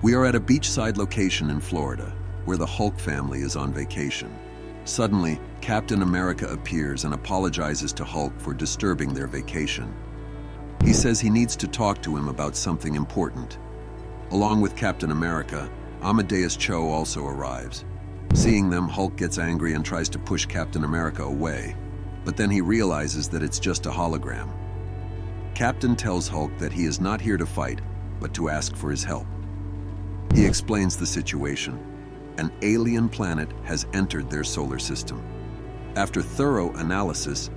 We are at a beachside location in Florida, where the Hulk family is on vacation. Suddenly, Captain America appears and apologizes to Hulk for disturbing their vacation. He says he needs to talk to him about something important. Along with Captain America, Amadeus Cho also arrives. Seeing them, Hulk gets angry and tries to push Captain America away, but then he realizes that it's just a hologram. Captain tells Hulk that he is not here to fight, but to ask for his help. He explains the situation. An alien planet has entered their solar system. After thorough analysis,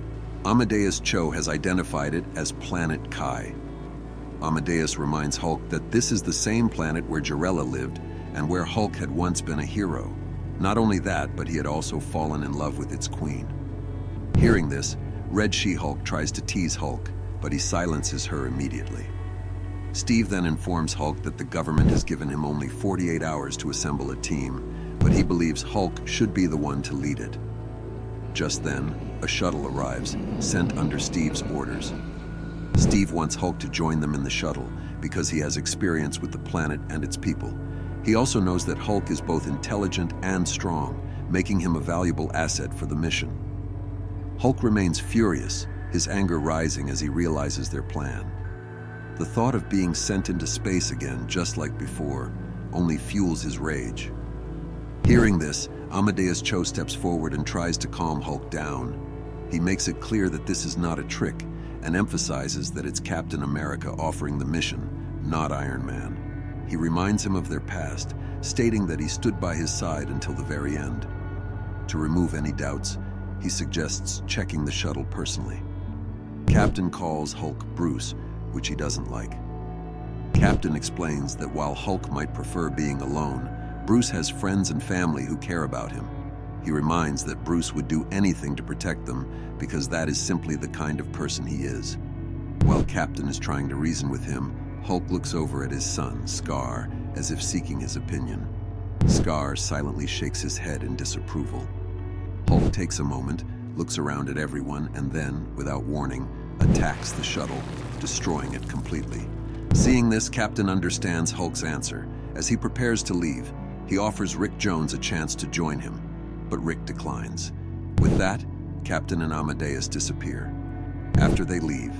Amadeus Cho has identified it as Planet Kai. Amadeus reminds Hulk that this is the same planet where Jarella lived and where Hulk had once been a hero. Not only that, but he had also fallen in love with its queen. Hearing this, Red She-Hulk tries to tease Hulk, but he silences her immediately. Steve then informs Hulk that the government has given him only 48 hours to assemble a team, but he believes Hulk should be the one to lead it. Just then, a shuttle arrives, sent under Steve's orders. Steve wants Hulk to join them in the shuttle because he has experience with the planet and its people. He also knows that Hulk is both intelligent and strong, making him a valuable asset for the mission. Hulk remains furious, his anger rising as he realizes their plan. The thought of being sent into space again, just like before, only fuels his rage. Hearing this, Amadeus Cho steps forward and tries to calm Hulk down. He makes it clear that this is not a trick and emphasizes that it's Captain America offering the mission, not Iron Man. He reminds him of their past, stating that he stood by his side until the very end. To remove any doubts, he suggests checking the shuttle personally. Captain calls Hulk Bruce, which he doesn't like. Captain explains that while Hulk might prefer being alone, Bruce has friends and family who care about him. He reminds that Bruce would do anything to protect them because that is simply the kind of person he is. While Captain is trying to reason with him, Hulk looks over at his son, Scar, as if seeking his opinion. Scar silently shakes his head in disapproval. Hulk takes a moment, looks around at everyone, and then, without warning, attacks the shuttle, destroying it completely. Seeing this, Captain understands Hulk's answer. As he prepares to leave, he offers Rick Jones a chance to join him, but Rick declines. With that, Captain and Amadeus disappear. After they leave,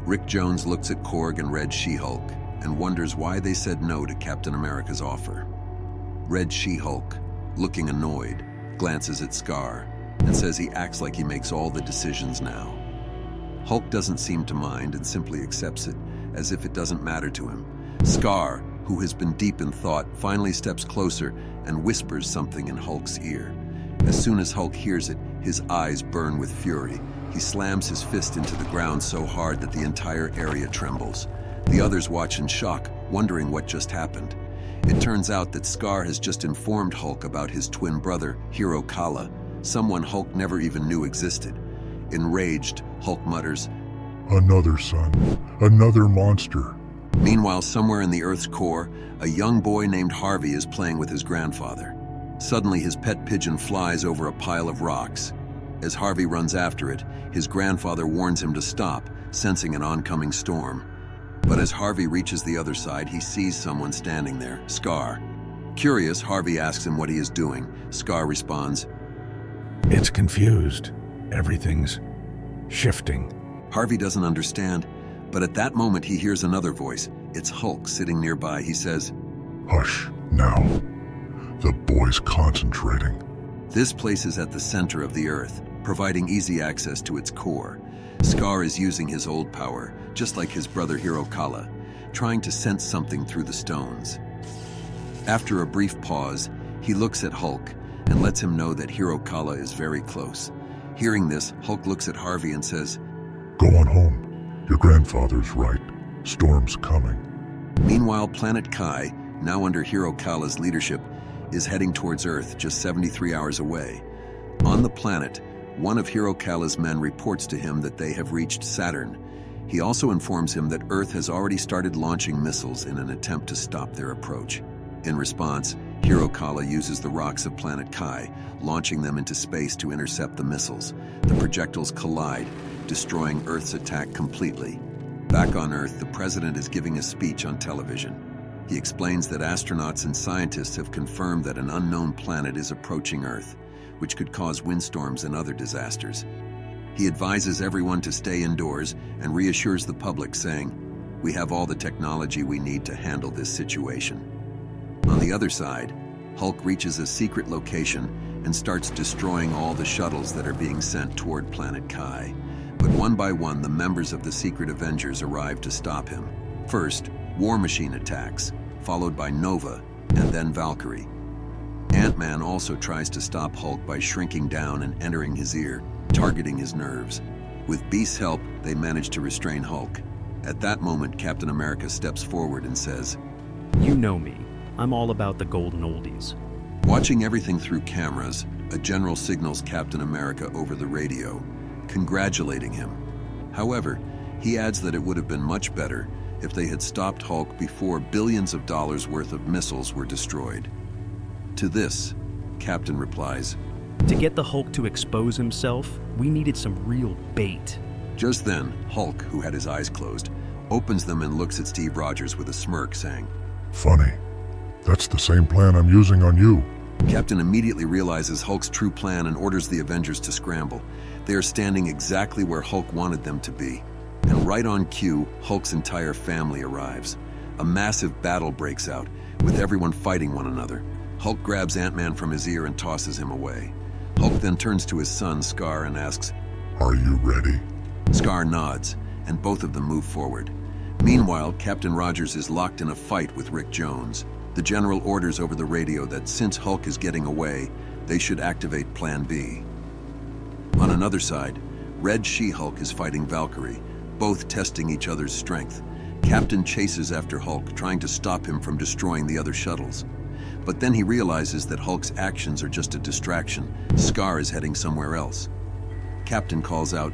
Rick Jones looks at Korg and Red She-Hulk and wonders why they said no to Captain America's offer. Red She-Hulk, looking annoyed, glances at Scar and says he acts like he makes all the decisions now. Hulk doesn't seem to mind and simply accepts it, as if it doesn't matter to him. Scar, who has been deep in thought, finally steps closer and whispers something in Hulk's ear. As soon as Hulk hears it, his eyes burn with fury. He slams his fist into the ground so hard that the entire area trembles. The others watch in shock, wondering what just happened. It turns out that Scar has just informed Hulk about his twin brother, Hiro-Kala, someone Hulk never even knew existed. Enraged, Hulk mutters, "Another son, another monster." Meanwhile, somewhere in the Earth's core, a young boy named Harvey is playing with his grandfather. Suddenly, his pet pigeon flies over a pile of rocks. As Harvey runs after it, his grandfather warns him to stop, sensing an oncoming storm. But as Harvey reaches the other side, he sees someone standing there, Scar. Curious, Harvey asks him what he is doing. Scar responds, "It's confused. Everything's shifting." Harvey doesn't understand, but at that moment he hears another voice. It's Hulk sitting nearby. He says, "Hush, now. The boy's concentrating." This place is at the center of the Earth, providing easy access to its core. Scar is using his old power, just like his brother Hiro-Kala, trying to sense something through the stones. After a brief pause, he looks at Hulk and lets him know that Hiro-Kala is very close. Hearing this, Hulk looks at Harvey and says, "Go on home. Your grandfather's right. Storm's coming." Meanwhile, Planet Kai, now under Hiro-Kala's leadership, is heading towards Earth just 73 hours away. On the planet, one of Hiro-Kala's men reports to him that they have reached Saturn. He also informs him that Earth has already started launching missiles in an attempt to stop their approach. In response, Hiro-Kala uses the rocks of Planet Kai, launching them into space to intercept the missiles. The projectiles collide, destroying Earth's attack completely. Back on Earth, the president is giving a speech on television. He explains that astronauts and scientists have confirmed that an unknown planet is approaching Earth, which could cause windstorms and other disasters. He advises everyone to stay indoors and reassures the public, saying, "We have all the technology we need to handle this situation." On the other side, Hulk reaches a secret location and starts destroying all the shuttles that are being sent toward Planet Kai. But one by one, the members of the Secret Avengers arrive to stop him. First, War Machine attacks, followed by Nova, and then Valkyrie. Ant-Man also tries to stop Hulk by shrinking down and entering his ear, targeting his nerves. With Beast's help, they manage to restrain Hulk. At that moment, Captain America steps forward and says, "You know me. I'm all about the golden oldies." Watching everything through cameras, a general signals Captain America over the radio, congratulating him. However, he adds that it would have been much better if they had stopped Hulk before billions of dollars worth of missiles were destroyed. To this, Captain replies, "To get the Hulk to expose himself, we needed some real bait." Just then, Hulk, who had his eyes closed, opens them and looks at Steve Rogers with a smirk, saying, Funny. That's the same plan I'm using on you. Captain immediately realizes Hulk's true plan and orders the Avengers to scramble. They are standing exactly where Hulk wanted them to be. And right on cue, Hulk's entire family arrives. A massive battle breaks out, with everyone fighting one another. Hulk grabs Ant-Man from his ear and tosses him away. Hulk then turns to his son, Scar, and asks, Are you ready? Scar nods, and both of them move forward. Meanwhile, Captain Rogers is locked in a fight with Rick Jones. The General orders over the radio that since Hulk is getting away, they should activate Plan B. On another side, Red She-Hulk is fighting Valkyrie, both testing each other's strength. Captain chases after Hulk, trying to stop him from destroying the other shuttles. But then he realizes that Hulk's actions are just a distraction. Scar is heading somewhere else. Captain calls out,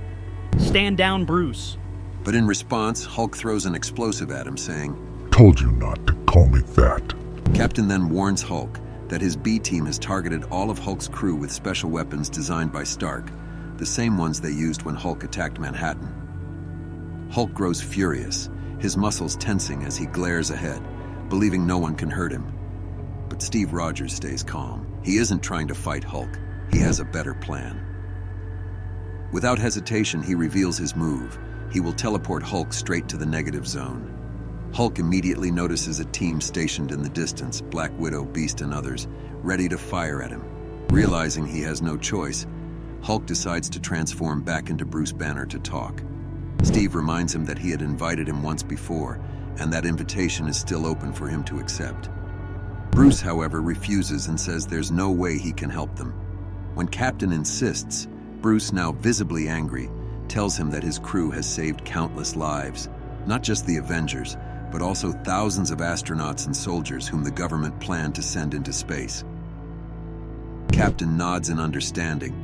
"Stand down, Bruce." But in response, Hulk throws an explosive at him, saying, Told you not to call me that. Captain then warns Hulk that his B-team has targeted all of Hulk's crew with special weapons designed by Stark, the same ones they used when Hulk attacked Manhattan. Hulk grows furious, his muscles tensing as he glares ahead, believing no one can hurt him. But Steve Rogers stays calm. He isn't trying to fight Hulk. He has a better plan. Without hesitation, he reveals his move. He will teleport Hulk straight to the negative zone. Hulk immediately notices a team stationed in the distance, Black Widow, Beast, and others, ready to fire at him. Realizing he has no choice, Hulk decides to transform back into Bruce Banner to talk. Steve reminds him that he had invited him once before, and that invitation is still open for him to accept. Bruce, however, refuses and says there's no way he can help them. When Captain insists, Bruce, now visibly angry, tells him that his crew has saved countless lives, not just the Avengers, but also thousands of astronauts and soldiers whom the government planned to send into space. Captain nods in understanding,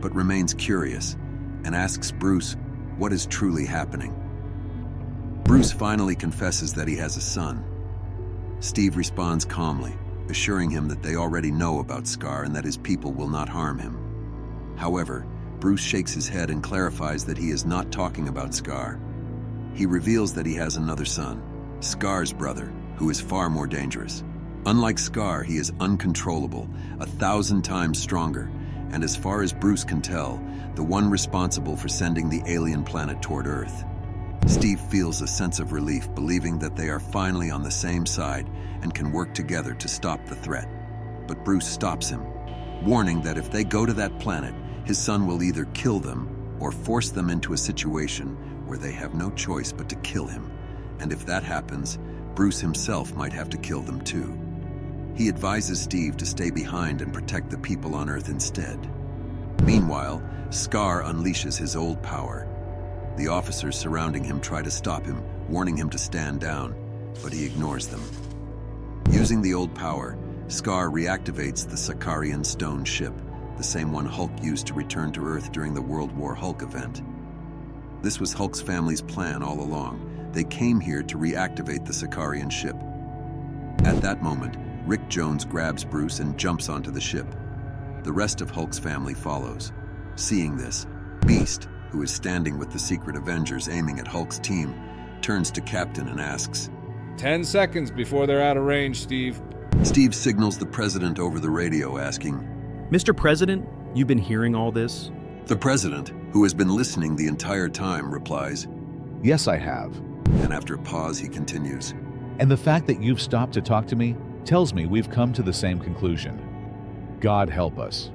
but remains curious, and asks Bruce what is truly happening. Bruce finally confesses that he has a son. Steve responds calmly, assuring him that they already know about Scar and that his people will not harm him. However, Bruce shakes his head and clarifies that he is not talking about Scar. He reveals that he has another son, Scar's brother, who is far more dangerous. Unlike Scar, he is uncontrollable, 1,000 times stronger, and as far as Bruce can tell, the one responsible for sending the alien planet toward Earth. Steve feels a sense of relief, believing that they are finally on the same side and can work together to stop the threat. But Bruce stops him, warning that if they go to that planet, his son will either kill them or force them into a situation where they have no choice but to kill him. And if that happens, Bruce himself might have to kill them too. He advises Steve to stay behind and protect the people on Earth instead. Meanwhile, Scar unleashes his old power. The officers surrounding him try to stop him, warning him to stand down, but he ignores them. Using the old power, Scar reactivates the Sakaarian stone ship, the same one Hulk used to return to Earth during the World War Hulk event. This was Hulk's family's plan all along. They came here to reactivate the Sakaarian ship. At that moment, Rick Jones grabs Bruce and jumps onto the ship. The rest of Hulk's family follows. Seeing this, Beast, who is standing with the Secret Avengers aiming at Hulk's team, turns to Captain and asks, 10 seconds before they're out of range, Steve. Steve signals the president over the radio, asking, Mr. President, you've been hearing all this? The president, who has been listening the entire time, replies, Yes, I have. and after a pause he continues, And the fact that you've stopped to talk to me tells me we've come to the same conclusion. God help us.